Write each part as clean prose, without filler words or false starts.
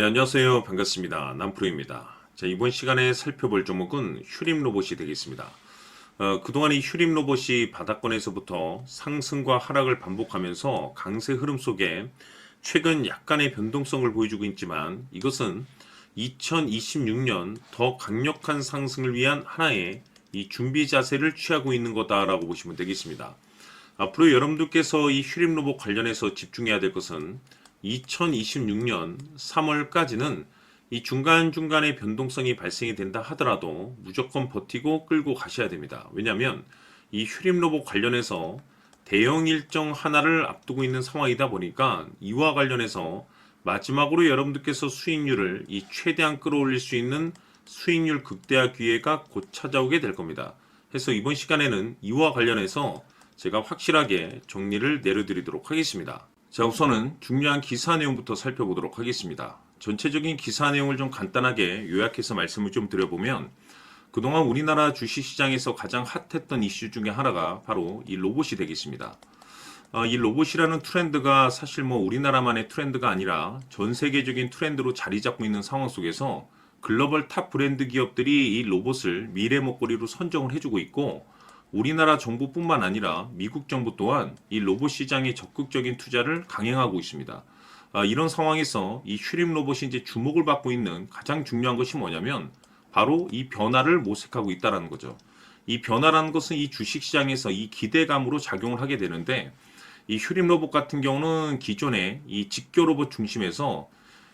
네, 안녕하세요. 반갑습니다. 남프로입니다. 자, 이번 시간에 살펴볼 종목은 휴림 로봇이 되겠습니다. 그동안 이 휴림 로봇이 바닥권에서부터 상승과 하락을 반복하면서 강세 흐름 속에 최근 약간의 변동성을 보여주고 있지만 이것은 2026년 더 강력한 상승을 위한 하나의 이 준비 자세를 취하고 있는 거다라고 보시면 되겠습니다. 앞으로 여러분들께서 이 휴림 로봇 관련해서 집중해야 될 것은 2026년 3월까지는 이 중간중간에 변동성이 발생이 된다 하더라도 무조건 버티고 끌고 가셔야 됩니다. 왜냐하면 이 휴림 로봇 관련해서 대형 일정 하나를 앞두고 있는 상황이다 보니까 이와 관련해서 마지막으로 여러분들께서 수익률을 이 최대한 끌어올릴 수 있는 수익률 극대화 기회가 곧 찾아오게 될 겁니다. 그래서 이번 시간에는 이와 관련해서 제가 확실하게 정리를 내려드리도록 하겠습니다. 자, 우선은 중요한 기사 내용부터 살펴보도록 하겠습니다. 전체적인 기사 내용을 좀 간단하게 요약해서 말씀을 좀 드려보면 그동안 우리나라 주식시장에서 가장 핫했던 이슈 중에 하나가 바로 이 로봇이 되겠습니다. 이 로봇이라는 트렌드가 사실 뭐 우리나라만의 트렌드가 아니라 전 세계적인 트렌드로 자리 잡고 있는 상황 속에서 글로벌 탑 브랜드 기업들이 이 로봇을 미래 먹거리로 선정을 해주고 있고 우리나라 정부뿐만 아니라 미국 정부 또한 이 로봇 시장에 적극적인 투자를 강행하고 있습니다. 이런 상황에서 이 휴림 로봇이 이제 주목을 받고 있는 가장 중요한 것이 뭐냐면 바로 이 변화를 모색하고 있다는 거죠. 이 변화라는 것은 이 주식시장에서 이 기대감으로 작용을 하게 되는데 이 휴림 로봇 같은 경우는 기존의 이 직교 로봇 중심에서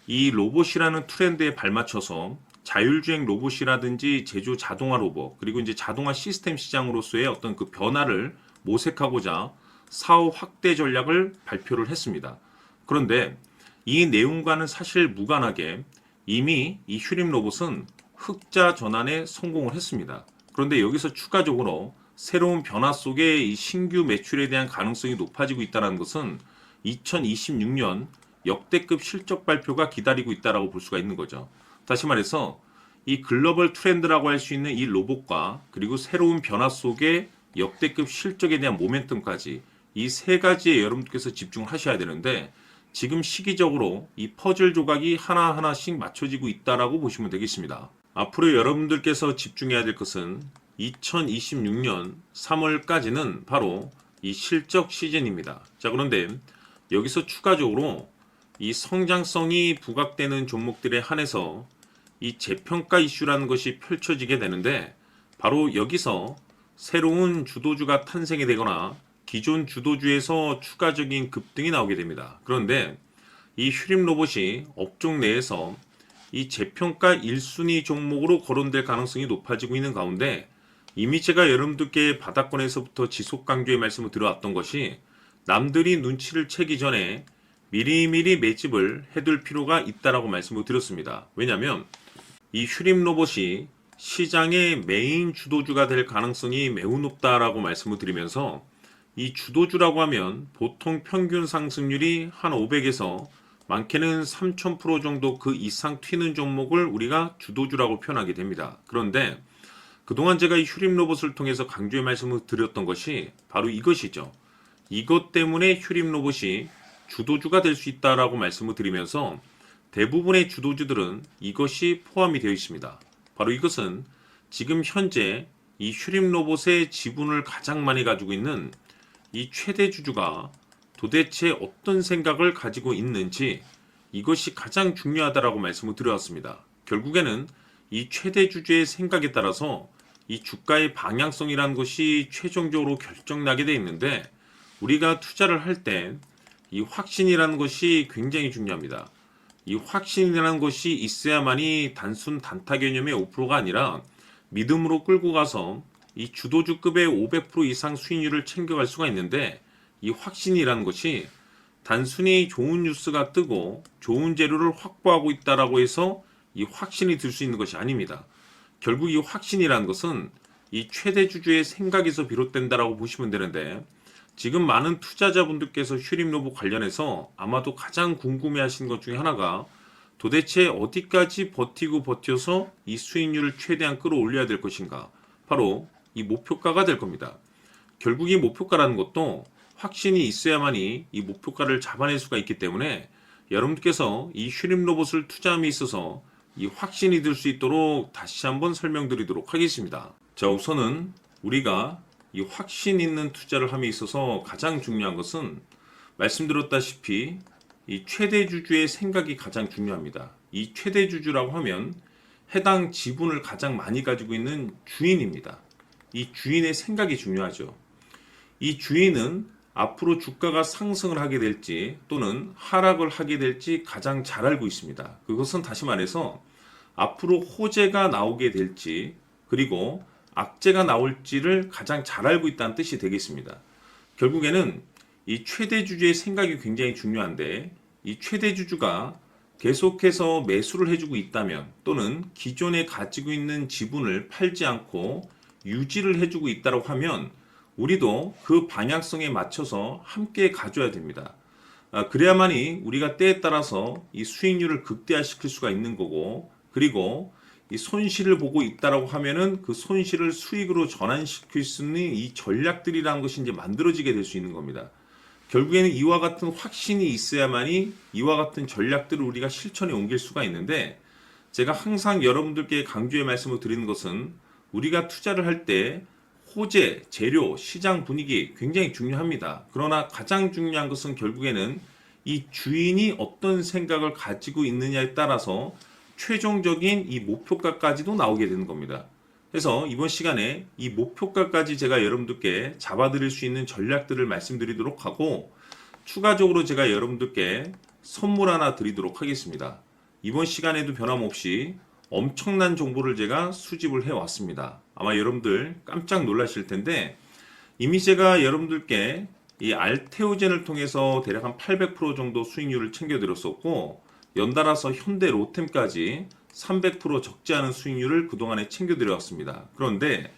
이 로봇이라는 트렌드에 발맞춰서 자율주행 로봇이라든지 제조 자동화 로봇 그리고 이제 자동화 시스템 시장으로서의 어떤 그 변화를 모색하고자 사업 확대 전략을 발표를 했습니다. 그런데 이 내용과는 사실 무관하게 이미 이 휴림 로봇은 흑자 전환에 성공을 했습니다. 그런데 여기서 추가적으로 새로운 변화 속에 이 신규 매출에 대한 가능성이 높아지고 있다는 것은 2026년 역대급 실적 발표가 기다리고 있다라고 볼 수가 있는 거죠. 다시 말해서 이 글로벌 트렌드라고 할 수 있는 이 로봇과 그리고 새로운 변화 속에 역대급 실적에 대한 모멘텀까지 이 세 가지에 여러분께서 집중을 하셔야 되는데 지금 시기적으로 이 퍼즐 조각이 하나하나씩 맞춰지고 있다라고 보시면 되겠습니다. 앞으로 여러분들께서 집중해야 될 것은 2026년 3월까지는 바로 이 실적 시즌입니다. 자, 그런데 여기서 추가적으로 이 성장성이 부각되는 종목들에 한해서 이 재평가 이슈라는 것이 펼쳐지게 되는데 바로 여기서 새로운 주도주가 탄생이 되거나 기존 주도주에서 추가적인 급등이 나오게 됩니다. 그런데 이 휴림 로봇이 업종 내에서 이 재평가 1순위 종목으로 거론될 가능성이 높아지고 있는 가운데 이미 제가 여러분들께 바닥권에서부터 지속 강조의 말씀을 드려왔던 것이 남들이 눈치를 채기 전에 미리미리 매집을 해둘 필요가 있다라고 말씀을 드렸습니다. 왜냐하면 이 휴림 로봇이 시장의 메인 주도주가 될 가능성이 매우 높다라고 말씀을 드리면서 이 주도주라고 하면 보통 평균 상승률이 한 500에서 많게는 3000% 정도 그 이상 튀는 종목을 우리가 주도주라고 표현하게 됩니다. 그런데 그동안 제가 이 휴림 로봇을 통해서 강조의 말씀을 드렸던 것이 바로 이것이죠. 이것 때문에 휴림 로봇이 주도주가 될 수 있다라고 말씀을 드리면서 대부분의 주도주들은 이것이 포함이 되어 있습니다. 바로 이것은 지금 현재 이 휴림 로봇의 지분을 가장 많이 가지고 있는 이 최대 주주가 도대체 어떤 생각을 가지고 있는지 이것이 가장 중요하다라고 말씀을 드려왔습니다. 결국에는 이 최대 주주의 생각에 따라서 이 주가의 방향성이라는 것이 최종적으로 결정나게 되어 있는데 우리가 투자를 할 때 이 확신이라는 것이 굉장히 중요합니다. 이 확신이라는 것이 있어야만이 단순 단타 개념의 5%가 아니라 믿음으로 끌고 가서 이 주도주급의 500% 이상 수익률을 챙겨갈 수가 있는데 이 확신이라는 것이 단순히 좋은 뉴스가 뜨고 좋은 재료를 확보하고 있다라고 해서 이 확신이 들 수 있는 것이 아닙니다. 결국 이 확신이라는 것은 이 최대 주주의 생각에서 비롯된다라고 보시면 되는데 지금 많은 투자자분들께서 휴림 로봇 관련해서 아마도 가장 궁금해하시는 것 중에 하나가 도대체 어디까지 버티고 버텨서 이 수익률을 최대한 끌어올려야 될 것인가? 바로 이 목표가가 될 겁니다. 결국 이 목표가라는 것도 확신이 있어야만이 이 목표가를 잡아낼 수가 있기 때문에 여러분께서 이 슈림 로봇을 투자함에 있어서 이 확신이 들 수 있도록 다시 한번 설명드리도록 하겠습니다. 자, 우선은 우리가 이 확신 있는 투자를 함에 있어서 가장 중요한 것은 말씀드렸다시피 이 최대 주주의 생각이 가장 중요합니다. 이 최대 주주라고 하면 해당 지분을 가장 많이 가지고 있는 주인입니다. 이 주인의 생각이 중요하죠. 이 주인은 앞으로 주가가 상승을 하게 될지 또는 하락을 하게 될지 가장 잘 알고 있습니다. 그것은 다시 말해서 앞으로 호재가 나오게 될지 그리고 악재가 나올지를 가장 잘 알고 있다는 뜻이 되겠습니다. 결국에는 이 최대 주주의 생각이 굉장히 중요한데 이 최대 주주가 계속해서 매수를 해주고 있다면 또는 기존에 가지고 있는 지분을 팔지 않고 유지를 해주고 있다고 하면 우리도 그 방향성에 맞춰서 함께 가져야 됩니다. 그래야만이 우리가 때에 따라서 이 수익률을 극대화시킬 수가 있는 거고 그리고 이 손실을 보고 있다라고 하면은 그 손실을 수익으로 전환시킬 수 있는 이 전략들이라는 것이 이제 만들어지게 될 수 있는 겁니다. 결국에는 이와 같은 확신이 있어야만이 이와 같은 전략들을 우리가 실천에 옮길 수가 있는데 제가 항상 여러분들께 강조의 말씀을 드리는 것은 우리가 투자를 할 때 호재, 재료, 시장 분위기 굉장히 중요합니다. 그러나 가장 중요한 것은 결국에는 이 주인이 어떤 생각을 가지고 있느냐에 따라서 최종적인 이 목표가까지도 나오게 되는 겁니다. 그래서 이번 시간에 이 목표가까지 제가 여러분들께 잡아드릴 수 있는 전략들을 말씀드리도록 하고 추가적으로 제가 여러분들께 선물 하나 드리도록 하겠습니다. 이번 시간에도 변함없이 엄청난 정보를 제가 수집을 해왔습니다. 아마 여러분들 깜짝 놀라실 텐데 이미 제가 여러분들께 이 알테오젠을 통해서 대략 한 800% 정도 수익률을 챙겨드렸었고 연달아서 현대 로템까지 300% 적지 않은 수익률을 그동안에 챙겨드려왔습니다. 그런데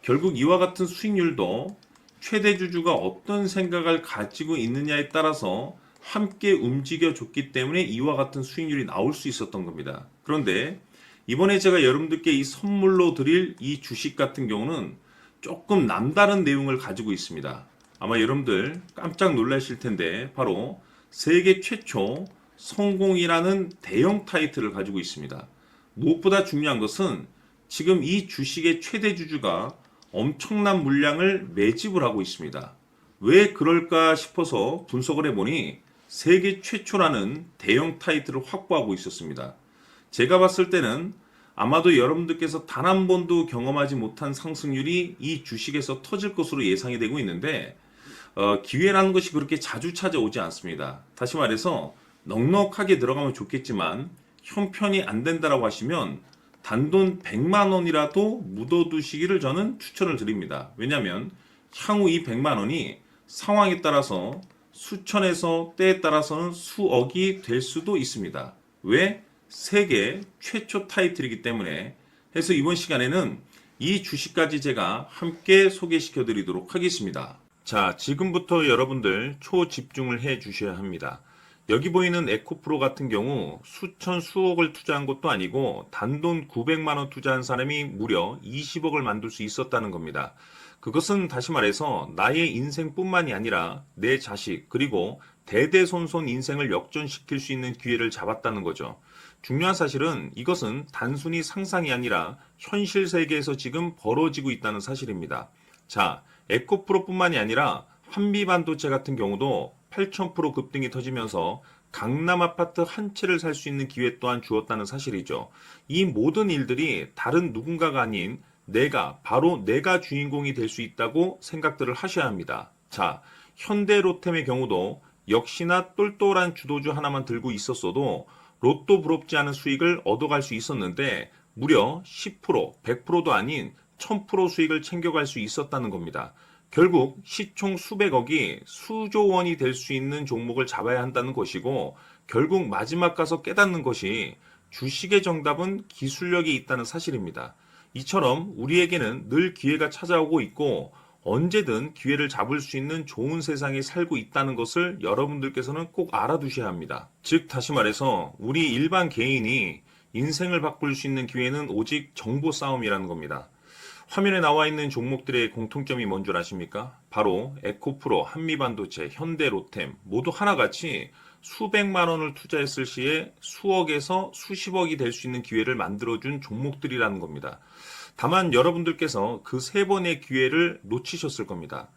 결국 이와 같은 수익률도 최대 주주가 어떤 생각을 가지고 있느냐에 따라서 함께 움직여줬기 때문에 이와 같은 수익률이 나올 수 있었던 겁니다. 그런데 이번에 제가 여러분들께 이 선물로 드릴 이 주식 같은 경우는 조금 남다른 내용을 가지고 있습니다. 아마 여러분들 깜짝 놀라실 텐데 바로 세계 최초 성공이라는 대형 타이틀을 가지고 있습니다. 무엇보다 중요한 것은 지금 이 주식의 최대 주주가 엄청난 물량을 매집을 하고 있습니다. 왜 그럴까 싶어서 분석을 해보니 세계 최초라는 대형 타이틀을 확보하고 있었습니다. 제가 봤을 때는 아마도 여러분들께서 단 한 번도 경험하지 못한 상승률이 이 주식에서 터질 것으로 예상이 되고 있는데 기회라는 것이 그렇게 자주 찾아오지 않습니다. 다시 말해서 넉넉하게 들어가면 좋겠지만 형편이 안 된다라고 하시면 단돈 100만 원이라도 묻어두시기를 저는 추천을 드립니다. 왜냐하면 향후 이 100만 원이 상황에 따라서 수천에서 때에 따라서는 수억이 될 수도 있습니다. 왜? 세계 최초 타이틀이기 때문에. 해서 이번 시간에는 이 주식까지 제가 함께 소개시켜 드리도록 하겠습니다. 자, 지금부터 여러분들 초집중을 해 주셔야 합니다. 여기 보이는 에코프로 같은 경우 수천 수억을 투자한 것도 아니고 단돈 900만 원 투자한 사람이 무려 20억을 만들 수 있었다는 겁니다. 그것은 다시 말해서 나의 인생뿐만이 아니라 내 자식 그리고 대대손손 인생을 역전시킬 수 있는 기회를 잡았다는 거죠. 중요한 사실은 이것은 단순히 상상이 아니라 현실 세계에서 지금 벌어지고 있다는 사실입니다. 자, 에코프로뿐만이 아니라 한미반도체 같은 경우도 8,000% 급등이 터지면서 강남 아파트 한 채를 살 수 있는 기회 또한 주었다는 사실이죠. 이 모든 일들이 다른 누군가가 아닌 바로 내가 주인공이 될 수 있다고 생각들을 하셔야 합니다. 자, 현대로템의 경우도 역시나 똘똘한 주도주 하나만 들고 있었어도 로또 부럽지 않은 수익을 얻어갈 수 있었는데 무려 10%, 100%도 아닌 1000% 수익을 챙겨갈 수 있었다는 겁니다. 결국 시총 수백억이 수조 원이 될 수 있는 종목을 잡아야 한다는 것이고 결국 마지막 가서 깨닫는 것이 주식의 정답은 기술력이 있다는 사실입니다. 이처럼 우리에게는 늘 기회가 찾아오고 있고 언제든 기회를 잡을 수 있는 좋은 세상에 살고 있다는 것을 여러분들께서는 꼭 알아두셔야 합니다. 즉 다시 말해서 우리 일반 개인이 인생을 바꿀 수 있는 기회는 오직 정보 싸움이라는 겁니다. 화면에 나와 있는 종목들의 공통점이 뭔 줄 아십니까? 바로 에코프로, 한미반도체, 현대로템 모두 하나같이 수백만 원을 투자했을 시에 수억에서 수십억이 될 수 있는 기회를 만들어준 종목들이라는 겁니다. 다만 여러분들께서 그 세 번의 기회를 놓치셨을 겁니다.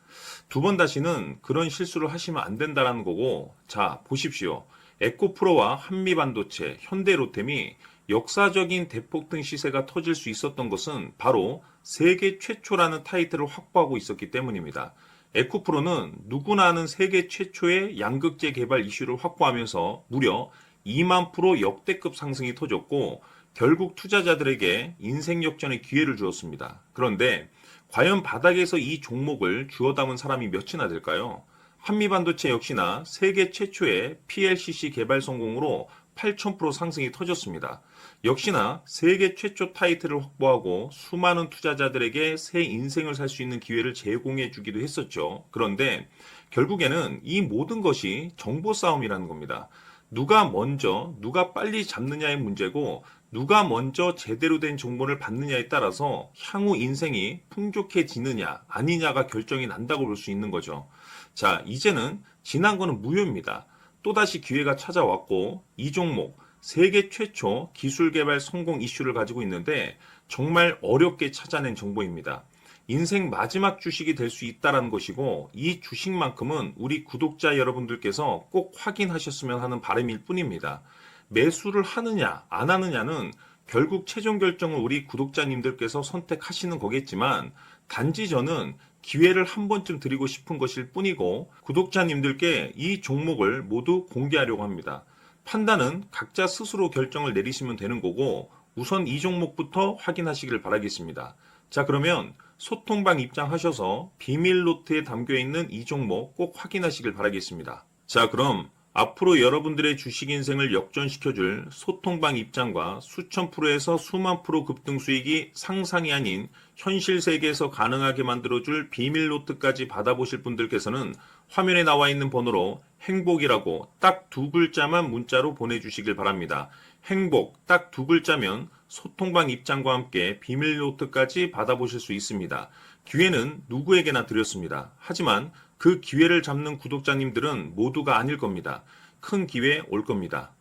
두 번 다시는 그런 실수를 하시면 안 된다는 거고, 자, 보십시오. 에코프로와 한미반도체, 현대로템이 역사적인 대폭등 시세가 터질 수 있었던 것은 바로 세계 최초라는 타이틀을 확보하고 있었기 때문입니다. 에코프로는 누구나 아는 세계 최초의 양극재 개발 이슈를 확보하면서 무려 2만 프로 역대급 상승이 터졌고, 결국 투자자들에게 인생 역전의 기회를 주었습니다. 그런데 과연 바닥에서 이 종목을 주워 담은 사람이 몇이나 될까요? 한미반도체 역시나 세계 최초의 PLCC 개발 성공으로 8,000% 상승이 터졌습니다. 역시나 세계 최초 타이틀을 확보하고 수많은 투자자들에게 새 인생을 살 수 있는 기회를 제공해 주기도 했었죠. 그런데 결국에는 이 모든 것이 정보 싸움이라는 겁니다. 누가 먼저, 누가 빨리 잡느냐의 문제고, 누가 먼저 제대로 된 정보를 받느냐에 따라서 향후 인생이 풍족해지느냐, 아니냐가 결정이 난다고 볼 수 있는 거죠. 자, 이제는 지난 거는 무효입니다. 또다시 기회가 찾아왔고, 이 종목, 세계 최초 기술 개발 성공 이슈를 가지고 있는데, 정말 어렵게 찾아낸 정보입니다. 인생 마지막 주식이 될 수 있다는 것이고, 이 주식만큼은 우리 구독자 여러분들께서 꼭 확인하셨으면 하는 바람일 뿐입니다. 매수를 하느냐 안 하느냐는 결국 최종 결정을 우리 구독자님들께서 선택하시는 거겠지만, 단지 저는 기회를 한 번쯤 드리고 싶은 것일 뿐이고, 구독자님들께 이 종목을 모두 공개하려고 합니다. 판단은 각자 스스로 결정을 내리시면 되는 거고, 우선 이 종목부터 확인하시길 바라겠습니다. 자, 그러면 소통방 입장하셔서 비밀 노트에 담겨 있는 이 종목 꼭 확인하시길 바라겠습니다. 자, 그럼 앞으로 여러분들의 주식 인생을 역전시켜줄 소통방 입장과 수천 프로에서 수만 프로 급등 수익이 상상이 아닌 현실 세계에서 가능하게 만들어줄 비밀 노트까지 받아보실 분들께서는 화면에 나와 있는 번호로 행복이라고 딱 두 글자만 문자로 보내주시길 바랍니다. 행복 딱 두 글자면 소통방 입장과 함께 비밀 노트까지 받아보실 수 있습니다. 기회는 누구에게나 드렸습니다. 하지만 그 기회를 잡는 구독자님들은 모두가 아닐 겁니다. 큰 기회 올 겁니다.